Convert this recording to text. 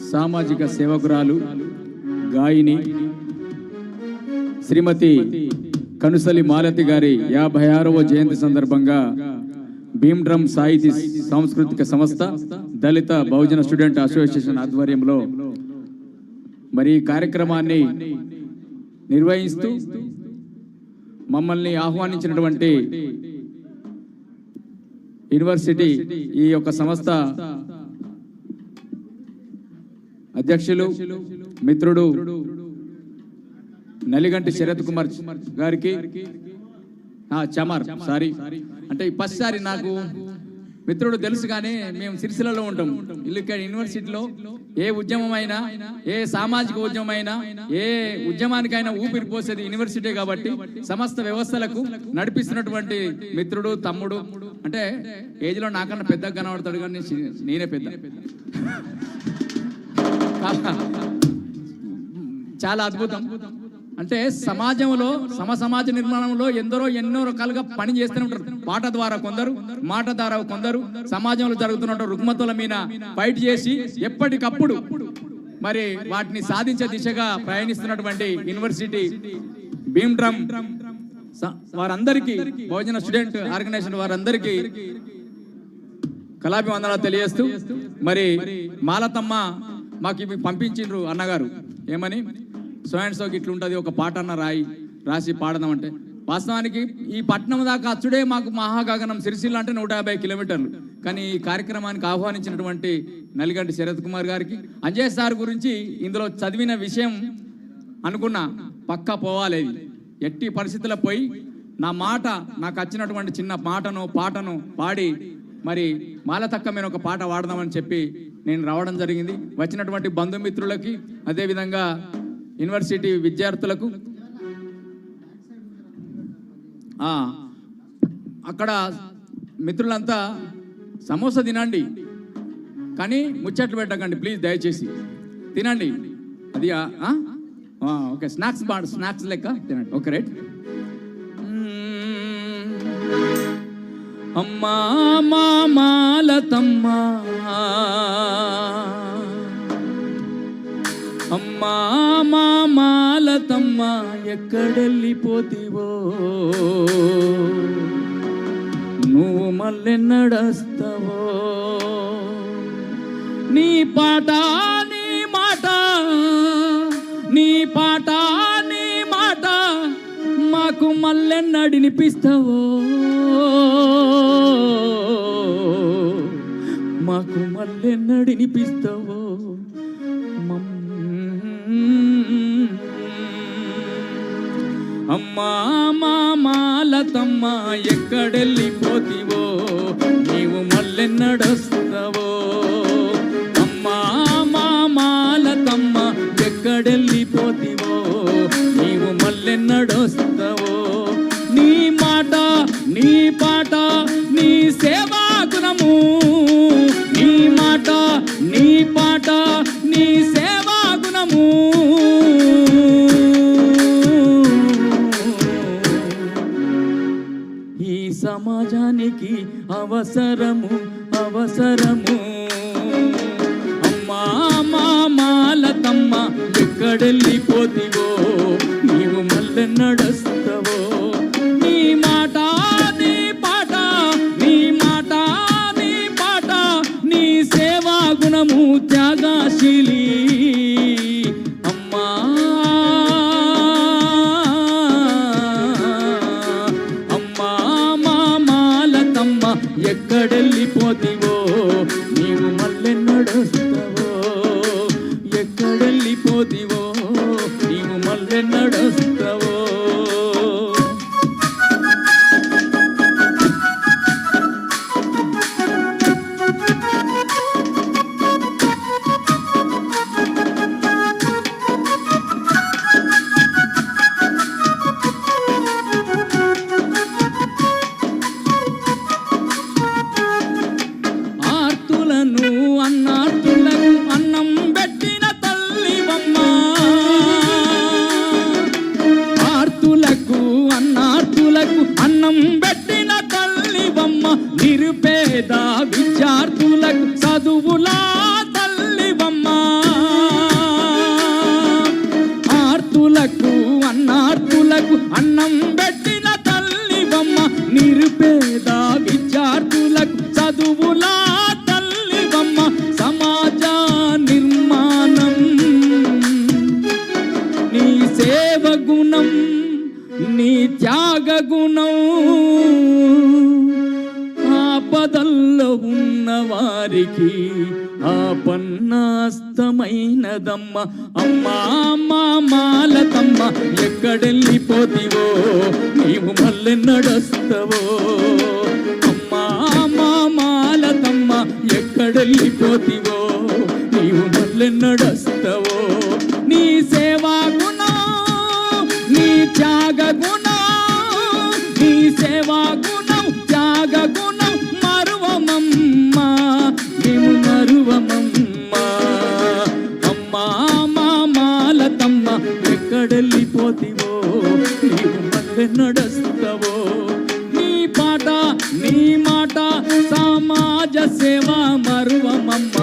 సామాజిక సేవకురాలు గాయని శ్రీమతి కనుసలి మాలతి గారి 56వ జయంతి సందర్భంగా భీమ్డ్రమ్ సాహితీ సాంస్కృతిక సంస్థ దళిత బహుజన స్టూడెంట్ అసోసియేషన్ ఆధ్వర్యంలో మరి ఈ కార్యక్రమాన్ని నిర్వహిస్తూ మమ్మల్ని ఆహ్వానించినటువంటి యూనివర్సిటీ ఈ యొక్క సంస్థ అధ్యక్షులు మిత్రుడు నలిగంటి శరత్ కుమార్ గారికి చమర్ సారీ అంటే ఫస్ట్ సారి నాకు మిత్రుడు తెలుసు కానీ మేము సిరిసిల్లలో ఉంటాం ఇక్కడ యూనివర్సిటీలో ఏ ఉద్యమమైనా ఏ సామాజిక ఉద్యమమైనా ఏ ఉద్యమానికైనా ఊపిరి పోసేది యూనివర్సిటీ కాబట్టి సమస్త వ్యవస్థలకు నడిపిస్తున్నటువంటి మిత్రుడు తమ్ముడు అంటే ఏజ్లో నాకన్నా పెద్దగా కనబడతాడు కానీ నేనే పెద్ద చాలా అద్భుతం అంటే సమాజంలో సమాజ నిర్మాణంలో ఎన్నో రకాలుగా పని చేస్తూనే ఉంటారు. పాట ద్వారా కొందరు, మాట ద్వారా కొందరు, సమాజంలో జరుగుతున్న రుగ్మతల మీద ఫైట్ చేసి ఎప్పటికప్పుడు మరి వాటిని సాధించే దిశగా ప్రయాణిస్తున్నటువంటి యూనివర్సిటీ భీమ్డ్రమ్ వారందరికీ బహుజన స్టూడెంట్ ఆర్గనైజేషన్ వారందరికీ కళాభివందనాలు తెలియజేస్తూ మరి మాలతమ్మ మాకు ఇవి పంపించిండ్రు అన్నగారు ఏమని సో అండ్ సోకి ఇట్లుంటుంది ఒక పాట అన్న రాసి పాడదామంటే వాస్తవానికి ఈ పట్టణం దాకా అచ్చుడే మాకు మహాగగనం సిరిసిల్ల అంటే 150 కిలోమీటర్లు కానీ ఈ కార్యక్రమానికి ఆహ్వానించినటువంటి నలిగంటి శరత్ కుమార్ గారికి అంజయ్ సార్ గురించి ఇందులో చదివిన విషయం అనుకున్నా పక్కా పోవాలి ఎట్టి పరిస్థితుల్లో పోయి నా మాట నాకు వచ్చినటువంటి చిన్న పాటను పాడి మరి మాలతక్క మీద ఒక పాట పాడదామని చెప్పి నేను రావడం జరిగింది. వచ్చినటువంటి బంధుమిత్రులకి అదేవిధంగా యూనివర్సిటీ విద్యార్థులకు అక్కడ మిత్రులంతా సమోసా తినండి కానీ ముచ్చట్లు పెట్టకండి ప్లీజ్ దయచేసి తినండి అది ఓకే స్నాక్స్ లెక్క తినండి ఓకే రైట్. అమ్మా మాలతమ్మ అమ్మా మాలతమ్మ ఎక్కడెళ్ళిపోతివో నువ్వు మళ్ళెన్నడస్తావో నీ పాట నీ మాట మాకు మళ్ళెన్నడినిపిస్తావో మాకు మళ్ళెన్నడినిపిస్తావో అమ్మా మాలతమ్మ ఎక్కడెళ్ళిపోతివో నీవు మళ్ళెన్నడొస్తావో అమ్మా మాలతమ్మ ఎక్కడెళ్ళిపోతివో నీవు మళ్ళెన్నడొస్తావో నీ మాట నీ పాట నీ సేవా గుణము నీ మాట నీ పాట నీ సేవా గుణము ఈ సమాజానికి అవసరము అమ్మా మాలతమ్మ ఎక్కడెళ్ళిపోతివో నీవు మళ్ళెన్నడస్తావో నీ మాట నీ పాట నీ సేవా గుణము త్యాగశీలి అమ్మా మాలతమ్మ ఎక్కడెళ్ళిపోతివో నీవు మళ్ళెన్నడొస్తావో ఎక్కడెళ్ళిపోతివో నీవు మళ్ళెన్నడొస్తావో నిరుపేద విద్యార్థులకు చదువులా తల్లివమ్మ, ఆర్తులకు అన్నార్తులకు అన్నం పెట్టిన తల్లివమ్మ, నిరుపేద విద్యార్థులకు చదువులా తల్లివమ్మ, సమాజ నిర్మాణం నీ సేవ గుణం నీ త్యాగ గుణం, ఆపదల్లో ఉన్న వారికి ఆపన్నాస్తమైనదమ్మ. అమ్మా అమ్మా మాలతమ్మ ఎక్కడెళ్ళిపోతివో నీవు మళ్ళీ నడుస్తావో, అమ్మా అమ్మా మాలతమ్మ ఎక్కడెళ్ళిపోతివో నీవు మళ్ళీ నడుస్తావో, నీ సేవా గుణం నీ త్యాగ గుణం, నీ సేవా గుణం త్యాగ గుణం మరువమమ్మ, మేము మరువమమ్మ. అమ్మా మా మాలతమ్మ ఎక్కడెళ్ళిపోతివో నీవు మళ్ళీ నడుస్తావో, నీ పాట నీ మాట సమాజ సేవ మరువమమ్మ.